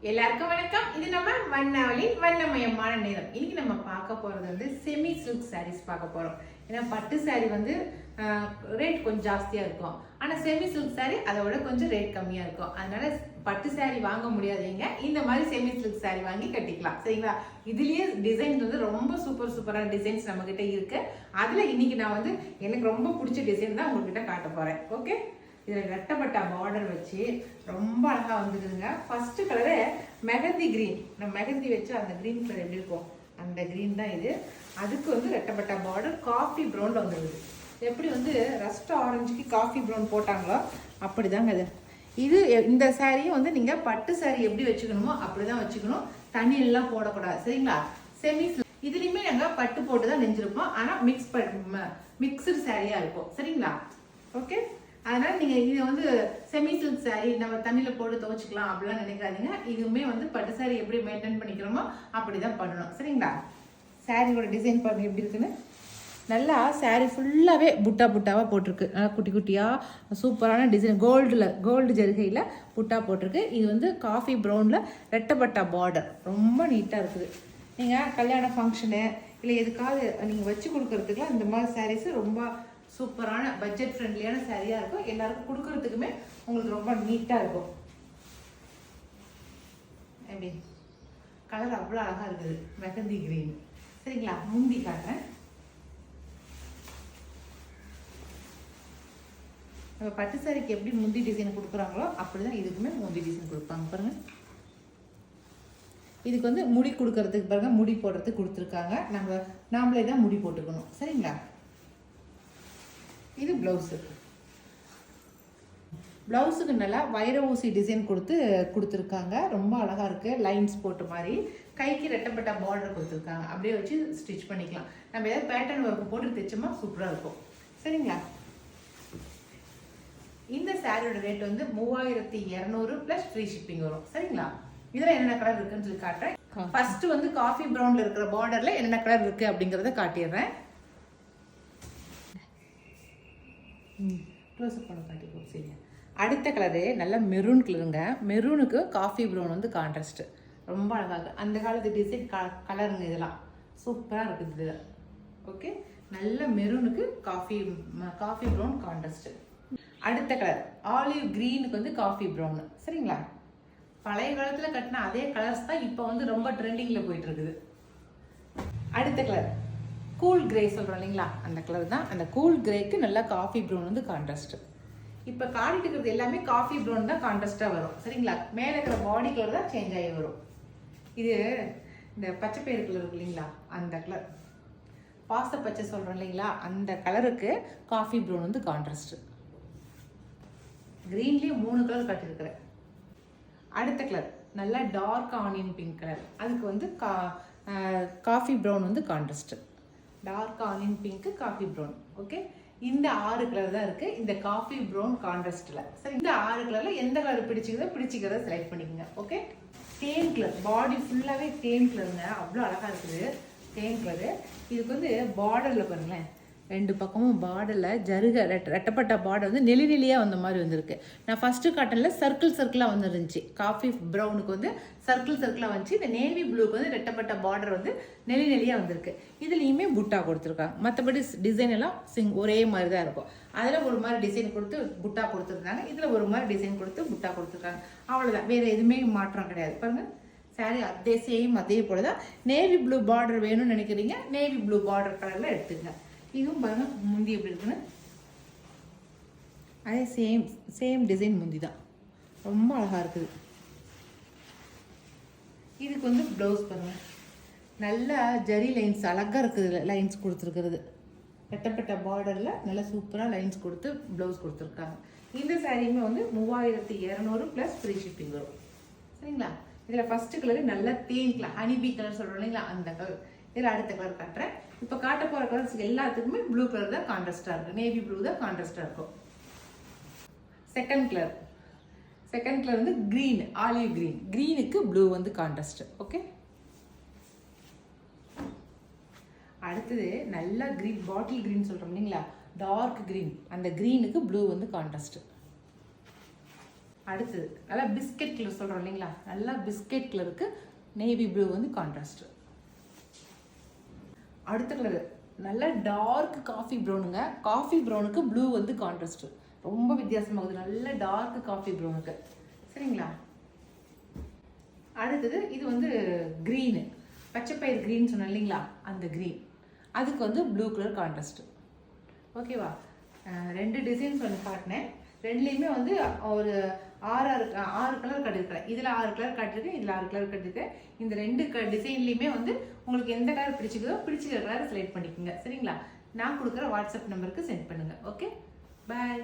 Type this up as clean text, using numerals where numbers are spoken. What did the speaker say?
எல்லாருக்கும் வணக்கம். இது நம்ம வண்ணாவளின் வண்ணமயமான நேரம். இன்னைக்கு நம்ம பார்க்க போறது வந்து செமி சில்க் சாரீஸ் பார்க்க போறோம். ஏன்னா பட்டு சாரி வந்து ரேட் கொஞ்சம் ஜாஸ்தியா இருக்கும், ஆனா செமி சில்க் சாரி அதை விட கொஞ்சம் ரேட் கம்மியா இருக்கும். அதனால பட்டு சாரி வாங்க முடியாதீங்க, இந்த மாதிரி செமி சில்க் சாரி வாங்கி கட்டிக்கலாம். சரிங்களா? இதுலயே டிசைன்ஸ் வந்து ரொம்ப சூப்பரான டிசைன்ஸ் நம்ம கிட்ட இருக்கு. அதுல இன்னைக்கு நான் வந்து எனக்கு ரொம்ப பிடிச்ச டிசைன் தான் உங்ககிட்ட காட்ட போறேன். ஓகே, இதில் ரெட்டப்பட்டா பார்டர் வச்சு ரொம்ப அழகாக வந்துடுதுங்க. First colour mehndi green. நம்ம மெகந்தி வச்சு அந்த கிரீன் கலர் எப்படி இருக்கும் அந்த கிரீன் தான் இது. அதுக்கு வந்து ரெட்டப்பட்டா பார்டர் காஃபி ப்ரௌனில் வந்துடுது. எப்படி வந்து ரஸ்ட் ஆரஞ்சுக்கு காஃபி ப்ரௌன் போட்டாங்களோ அப்படி தாங்க அது. இது இந்த சாரியும் வந்து நீங்கள் பட்டு சாரி எப்படி வச்சுக்கணுமோ அப்படி தான் வச்சுக்கணும், தண்ணியெல்லாம் போடக்கூடாது. சரிங்களா? செமி இதுலேயுமே நாங்கள் பட்டு போட்டு தான் நெஞ்சிருப்போம், ஆனால் மிக்சடு சாரியாக இருக்கும். சரிங்களா? ஓகே, அதனால நீங்க இதை வந்து செமி சில்க் சாரி நம்ம தண்ணியில போட்டு துவைச்சிக்கலாம் அப்படிலாம் நினைக்காதீங்க. இதுவுமே வந்து பட்டு சாரி எப்படி மெயின்டைன் பண்ணிக்கிறோமோ அப்படிதான் பண்ணணும். சரிங்களா? சாரியோட டிசைன் பாருங்க எப்படி இருக்குன்னு. நல்லா சாரி ஃபுல்லாகவே புட்டாவாக போட்டிருக்கு. நல்லா குட்டி குட்டியாக சூப்பரான டிசைன், கோல்டு ஜரிகையில் புட்டா போட்டிருக்கு. இது வந்து காஃபி ப்ரௌனில் ரெட்டப்பட்டா பார்டர் ரொம்ப நீட்டாக இருக்குது. நீங்கள் கல்யாண ஃபங்க்ஷனு இல்லை எதுக்காவது நீங்கள் வச்சு கொடுக்கறதுக்குலாம் இந்த மாதிரி சாரீஸு ரொம்ப சூப்பரான பட்ஜெட் ஃப்ரெண்ட்லியான சாரியா இருக்கும். எல்லாருக்கும் கொடுக்கறதுக்குமே உங்களுக்கு ரொம்ப நீட்டா இருக்கும். எப்படி கலர் அவ்வளோ அழகா இருக்குது, மெகந்தி கிரீன். சரிங்களா? முந்தி காட்டுறேன். நம்ம பட்டு சாரிக்கு எப்படி முந்தி டிசைன் கொடுக்குறாங்களோ அப்படிதான் இதுக்குமே முந்தி டிசைன் கொடுப்பாங்க. பாருங்க, இதுக்கு வந்து முடி கொடுக்கறதுக்கு பாருங்க, முடி போடுறதுக்கு கொடுத்துருக்காங்க. நாமளே தான் முடி போட்டுக்கணும். சரிங்களா? இது பிளவுஸுக்கு நல்லா வைர ஊசி டிசைன் கொடுத்துருக்காங்க. ரொம்ப அழகா இருக்கு, லைன்ஸ் போட்ட மாதிரி. கைக்கு ரெட்டப்பட்ட பார்டர் கொடுத்துருக்காங்க. அப்படியே வச்சு ஸ்டிச் பண்ணிக்கலாம். நம்ம ஏதாவது பேட்டர்ன் ஒர்க் போட்டு தைச்சோமா சூப்பராக இருக்கும். சரிங்களா? இந்த சாரியோட ரேட் வந்து 3200 + ஃப்ரீ ஷிப்பிங் வரும். சரிங்களா? இதுல என்னென்ன கலர் இருக்குன்னு சொல்லி காட்டுறேன். ஃபர்ஸ்ட் வந்து காஃபி ப்ரௌன்ல இருக்கிற பார்டர்ல என்னென்ன கலர் இருக்கு அப்படிங்கறத காட்டிடுறேன். அடுத்த கலரு நல்லா மெரூன் கலருங்க. மெரூனுக்கு காஃபி ப்ரௌன் வந்து கான்ட்ராஸ்ட், ரொம்ப அழகாக அந்த காலத்து டிசைன் கலருங்க. இதெல்லாம் சூப்பராக இருக்குது இதில். ஓகே, நல்ல மெரூனுக்கு காஃபி ப்ரௌன் கான்ட்ராஸ்ட். அடுத்த கலர் ஆலிவ் கிரீனுக்கு வந்து காஃபி ப்ரௌன். சரிங்களா? பழைய காலத்தில் கட்டின அதே கலர்ஸ் தான் இப்போ வந்து ரொம்ப ட்ரெண்டிங்கில் போயிட்டு இருக்குது. அடுத்த கலர் கூல் கிரே சொல்கிறோம் இல்லைங்களா, அந்த கலர் தான். அந்த கூல் கிரேக்கு நல்லா காஃபி ப்ரௌன் வந்து கான்ட்ராஸ்ட். இப்போ காட்டிட்டு இருக்கிறது எல்லாமே காஃபி ப்ரௌன் தான் கான்ட்ராஸ்டாக வரும். சரிங்களா? மேலே இருக்கிற பாடி கலர் தான் சேஞ்ச் ஆகி வரும். இது இந்த பச்சை பயிறு கலர் இருக்கு இல்லைங்களா, அந்த கலர் பாச பச்சை சொல்கிறோம் இல்லைங்களா, அந்த கலருக்கு காஃபி ப்ரௌன் வந்து கான்ட்ராஸ்ட். க்ரீன்லேயும் 3 கலர் காட்டியிருக்கிறேன். அடுத்த கலர் நல்லா டார்க் ஆனியன் பிங்க் கலர். அதுக்கு வந்து காஃபி ப்ரௌன் வந்து contrast. Dark onion pink, coffee brown. Okay, இந்த 6 கலர் தான் இருக்கு இந்த காஃபி ப்ரௌன் கான்ட்ராஸ்ட்ல. சரி, இந்த 6 கலர்ல எந்த கலர் பிடிச்சிக்கிறத செலக்ட் பண்ணிக்கோங்க. ஓகே, தேன் கலர், பாடி ஃபுல்லாவே தேன் கலருங்க. அவ்வளோ அழகா இருக்குது தேன் கலரு. இதுக்கு வந்து பார்டர்ல பாருங்களேன், 2 பக்கமும் பார்டரில் ரெட்டப்பட்ட பார்டர் வந்து நெளியாக வந்த மாதிரி வந்திருக்கு. நான் ஃபஸ்ட்டு காட்டனில் சர்க்கிளாக வந்துருந்துச்சு. காஃபி ப்ரௌனுக்கு வந்து சர்க்கிளாக வந்துச்சு. இந்த நேவி ப்ளூக்கு வந்து ரெட்டப்பட்ட பார்டர் வந்து நெளியாக வந்திருக்கு. இதுலேயுமே புட்டா கொடுத்துருக்காங்க. மற்றபடி டிசைன் எல்லாம் ஒரே மாதிரி தான் இருக்கும். அதில் ஒரு மாதிரி டிசைன் கொடுத்து புட்டா கொடுத்துருக்காங்க, இதில் ஒரு மாதிரி டிசைன் கொடுத்து புட்டா கொடுத்துருக்காங்க. அவ்வளோதான், வேறு எதுவுமே மாற்றம் கிடையாது. பாருங்கள், சாரி அதே போல தான். நேவி ப்ளூ பார்டர் வேணும்னு நினைக்கிறீங்க, நேவி ப்ளூ பார்டர் கலரில் எடுத்துக்கங்க. இதுவும் பாருங்க, முந்தி எப்படி இருக்குன்னு அதே சேம் டிசைன் முந்தி தான். ரொம்ப அழகா இருக்குது. இதுக்கு வந்து ப்ளவுஸ் பாருங்க, நல்லா ஜரி லைன்ஸ் அழகா இருக்குது. லைன்ஸ் கொடுத்துருக்கிறது ரெட்டப்பட்ட பார்டரில் நல்லா சூப்பராக லைன்ஸ் கொடுத்து ப்ளவுஸ் கொடுத்துருக்காங்க. இந்த சாரியுமே வந்து 3200 + ஃப்ரீ ஷிப்பிங் வரும். சரிங்களா? இதில் ஃபர்ஸ்ட் கலரு நல்லா தேன் கலர், ஹனிபி கலர் சொல்கிறோம் இல்லைங்களா, அந்த கலர். இதில் அடுத்த கலர் காட்டுறேன். இப்போ காட்ட போகிற கலர்ஸ் எல்லாத்துக்குமே ப்ளூ கலர் தான் கான்ட்ராஸ்டாக இருக்கும், நேவி ப்ளூ தான் கான்ட்ராஸ்டாக இருக்கும். செகண்ட் கலர் வந்து க்ரீன், ஆலிவ் க்ரீன். க்ரீனுக்கு ப்ளூ வந்து கான்ட்ராஸ்ட். ஓகே, அடுத்தது நல்லா க்ரீன், பாட்டில் க்ரீன் சொல்கிறோம் இல்லைங்களா, டார்க் க்ரீன். அந்த க்ரீனுக்கு ப்ளூ வந்து கான்ட்ராஸ்ட். அடுத்தது நல்லா பிஸ்கெட் கலர் சொல்கிறோம் இல்லைங்களா, நல்லா பிஸ்கெட் கலருக்கு நேவி ப்ளூ வந்து கான்ட்ராஸ்ட். அடுத்த கலர் நல்ல டார்க் காஃபி ப்ரௌனுங்க. காஃபி ப்ரௌனுக்கு ப்ளூ வந்து கான்ட்ராஸ்ட், ரொம்ப வித்தியாசமாகுது நல்ல டார்க் காஃபி ப்ரௌனுக்கு. சரிங்களா? அடுத்தது இது வந்து க்ரீனு, பச்சைப்பயிர் க்ரீன் சொன்னேன் இல்லைங்களா, அந்த க்ரீன், அதுக்கு வந்து ப்ளூ கலர் கான்ட்ராஸ்ட். ஓகேவா? 2 டிசைன்ஸ் ஒன்று காட்டினேன். ரெண்டுலேயுமே வந்து ஒரு 6 கலர் கட்டிருக்கிறேன். இதில் 6 கலர் காட்டிருக்கேன், இதில் 6 கலர் கட்டிருக்கேன். இந்த 2 டிசைன்லேயுமே வந்து உங்களுக்கு எந்த கலர் பிடிச்சிக்கிற கலர் செலக்ட் பண்ணிக்கோங்க. சரிங்களா? நான் கொடுக்குற வாட்ஸ்அப் நம்பருக்கு சென்ட் பண்ணுங்கள். ஓகே, பாய்.